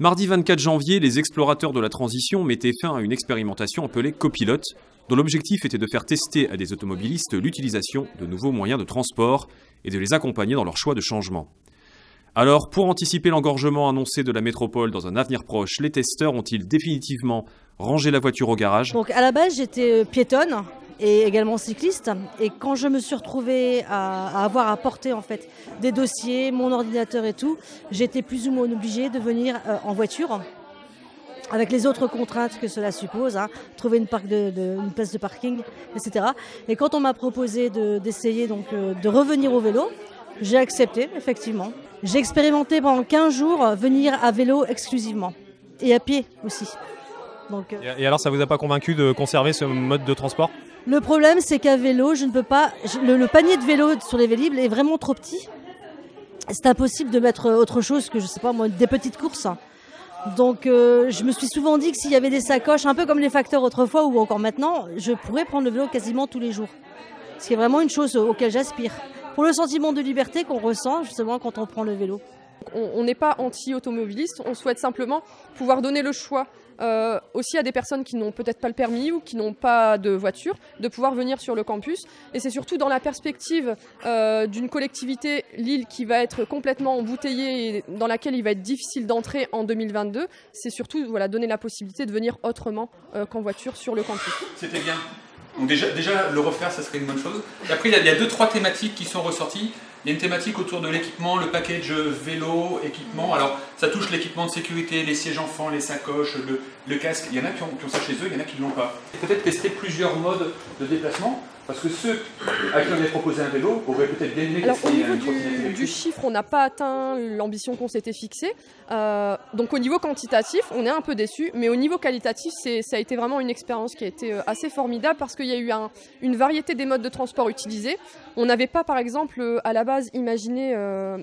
Mardi 24 janvier, les explorateurs de la transition mettaient fin à une expérimentation appelée Copilote, dont l'objectif était de faire tester à des automobilistes l'utilisation de nouveaux moyens de transport et de les accompagner dans leur choix de changement. Alors, pour anticiper l'engorgement annoncé de la métropole dans un avenir proche, les testeurs ont-ils définitivement rangé la voiture au garage? Donc à la base, j'étais piétonne et également cycliste. Et quand je me suis retrouvée à avoir à porter en fait des dossiers, mon ordinateur et tout, j'étais plus ou moins obligée de venir en voiture, avec les autres contraintes que cela suppose, trouver une place de parking, etc. Et quand on m'a proposé d'essayer de revenir au vélo, j'ai accepté, effectivement. J'ai expérimenté pendant 15 jours venir à vélo exclusivement, et à pied aussi. Donc, Et alors, ça vous a pas convaincu de conserver ce mode de transport? Le problème, c'est qu'à vélo, je ne peux pas. Le panier de vélo sur les Vélib est vraiment trop petit. C'est impossible de mettre autre chose que, je sais pas moi, des petites courses. Donc, je me suis souvent dit que s'il y avait des sacoches, un peu comme les facteurs autrefois ou encore maintenant, je pourrais prendre le vélo quasiment tous les jours. Ce qui est vraiment une chose auquel j'aspire. Pour le sentiment de liberté qu'on ressent justement quand on prend le vélo. On n'est pas anti-automobiliste, on souhaite simplement pouvoir donner le choix aussi à des personnes qui n'ont peut-être pas le permis ou qui n'ont pas de voiture, de pouvoir venir sur le campus. Et c'est surtout dans la perspective d'une collectivité, Lille, qui va être complètement embouteillée et dans laquelle il va être difficile d'entrer en 2022. C'est surtout donner la possibilité de venir autrement qu'en voiture sur le campus. C'était bien. Donc déjà, le refaire, ça serait une bonne chose. Et après, il y a 2-3 thématiques qui sont ressorties. Il y a une thématique autour de l'équipement, le package vélo, équipement. Alors, ça touche l'équipement de sécurité, les sièges enfants, les sacoches, le casque. Il y en a qui ont ça chez eux, il y en a qui ne l'ont pas. Peut-être tester plusieurs modes de déplacement, parce que ceux à qui on avait proposé un vélo auraient peut-être bien aimé tester une trottinette électrique. Du chiffre, on n'a pas atteint l'ambition qu'on s'était fixée. Donc au niveau quantitatif, on est un peu déçus, mais au niveau qualitatif, ça a été vraiment une expérience qui a été assez formidable parce qu'il y a eu une variété des modes de transport utilisés. On n'avait pas, par exemple, à la base, imaginé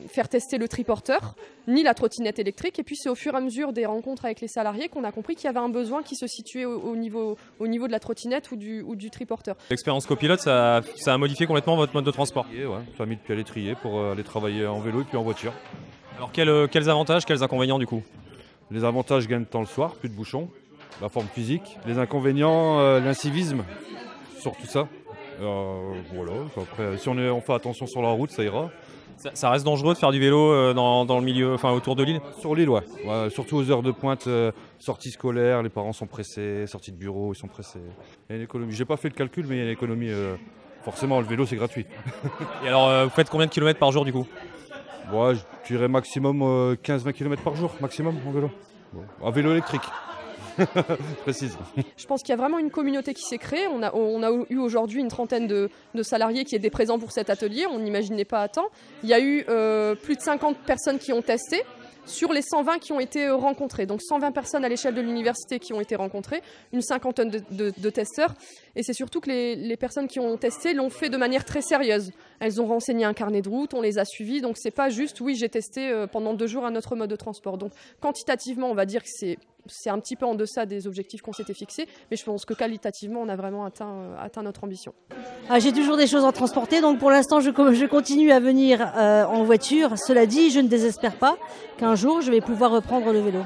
faire tester le triporteur, ni la trottinette électrique. Et puis c'est au fur et à mesure des rencontres avec les salariés qu'on a compris qu'il y avait un besoin qui se situait au niveau de la trottinette ou du triporteur. L'expérience Copilote, ça a modifié complètement votre mode de transport? Ouais, ça a mis le pied à l'étrier pour aller travailler en vélo et puis en voiture. Alors quels avantages, quels inconvénients du coup? Les avantages, gain de temps le soir, plus de bouchons, la forme physique. Les inconvénients, l'incivisme sur tout ça. Voilà. Après, si on fait attention sur la route, ça ira. Ça reste dangereux de faire du vélo dans le milieu, autour de Lille? Sur Lille, ouais. Surtout aux heures de pointe, sortie scolaire, les parents sont pressés, sortie de bureau, ils sont pressés. Il y a une économie. J'ai pas fait le calcul, mais il y a une économie. Forcément, le vélo, c'est gratuit. Et alors, vous faites combien de kilomètres par jour du coup? Je dirais maximum 15-20 km par jour, maximum en vélo. En vélo électrique. Précise. Je pense qu'il y a vraiment une communauté qui s'est créée. On a eu aujourd'hui une trentaine de salariés qui étaient présents pour cet atelier. On n'imaginait pas à temps. Il y a eu plus de 50 personnes qui ont testé sur les 120 qui ont été rencontrés. Donc 120 personnes à l'échelle de l'université qui ont été rencontrées, une cinquantaine de testeurs. Et c'est surtout que les personnes qui ont testé l'ont fait de manière très sérieuse. Elles ont renseigné un carnet de route, on les a suivis. Donc c'est pas juste, oui, j'ai testé pendant 2 jours un autre mode de transport. Donc quantitativement, on va dire que c'est un petit peu en deçà des objectifs qu'on s'était fixés, mais je pense que qualitativement, on a vraiment atteint notre ambition. J'ai toujours des choses à transporter, donc pour l'instant, je continue à venir en voiture. Cela dit, je ne désespère pas qu'un jour, je vais pouvoir reprendre le vélo.